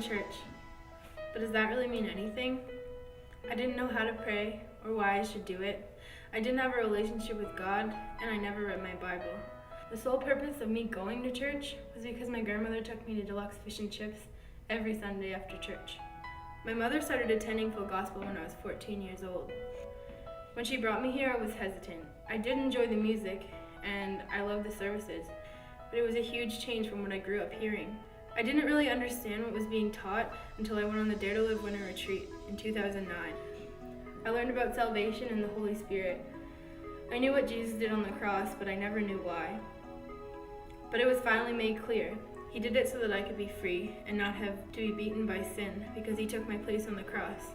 church, but does that really mean anything? I didn't know how to pray or why I should do it. I didn't have a relationship with God, and I never read my Bible. The sole purpose of me going to church was because my grandmother took me to Deluxe Fish and Chips every Sunday after church. My mother started attending Full Gospel when I was 14 years old. When she brought me here, I was hesitant. I did enjoy the music, and I loved the services, but it was a huge change from what I grew up hearing. I didn't really understand what was being taught until I went on the Dare to Live Winter Retreat in 2009. I learned about salvation and the Holy Spirit. I knew what Jesus did on the cross, but I never knew why. But it was finally made clear. He did it so that I could be free and not have to be beaten by sin, because he took my place on the cross.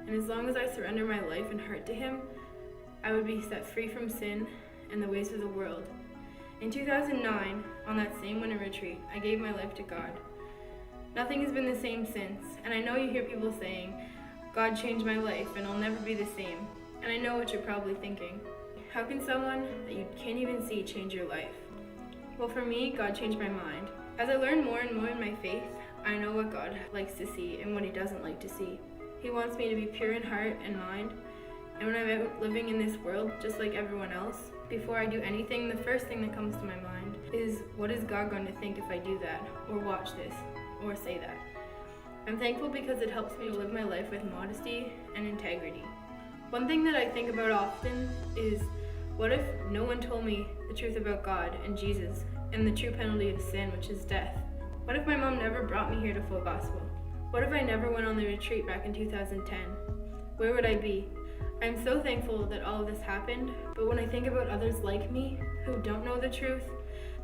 And as long as I surrender my life and heart to him, I would be set free from sin and the ways of the world. In 2009, on that same winter retreat, I gave my life to God. Nothing has been the same since, and I know you hear people saying, God changed my life and I'll never be the same. And I know what you're probably thinking. How can someone that you can't even see change your life? Well, for me, God changed my mind. As I learn more and more in my faith, I know what God likes to see and what he doesn't like to see. He wants me to be pure in heart and mind. And when I'm out living in this world, just like everyone else, before I do anything, the first thing that comes to my mind is, what is God going to think if I do that, or watch this, or say that? I'm thankful because it helps me to live my life with modesty and integrity. One thing that I think about often is, what if no one told me the truth about God and Jesus and the true penalty of sin, which is death? What if my mom never brought me here to Full Gospel? What if I never went on the retreat back in 2010? Where would I be? I'm so thankful that all of this happened, but when I think about others like me who don't know the truth,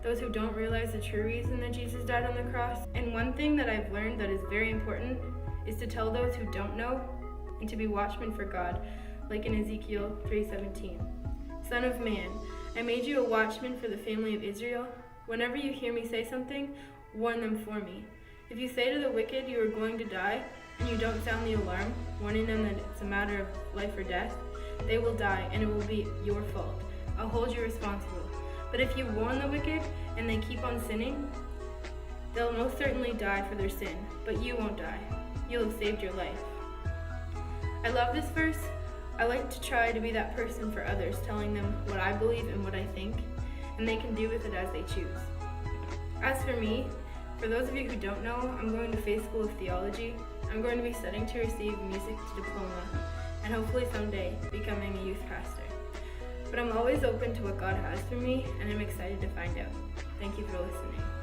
those who don't realize the true reason that Jesus died on the cross, and one thing that I've learned that is very important is to tell those who don't know and to be watchmen for God, like in Ezekiel 3:17. Son of man, I made you a watchman for the family of Israel. Whenever you hear me say something, warn them for me. If you say to the wicked, you are going to die, and you don't sound the alarm, warning them that it's a matter of life or death, they will die, and it will be your fault. I'll hold you responsible. But if you warn the wicked, and they keep on sinning, they'll most certainly die for their sin, but you won't die. You'll have saved your life. I love this verse. I like to try to be that person for others, telling them what I believe and what I think, and they can do with it as they choose. As for me, for those of you who don't know, I'm going to Faith School of Theology. I'm going to be studying to receive music diploma, and hopefully someday becoming a youth pastor. But I'm always open to what God has for me, and I'm excited to find out. Thank you for listening.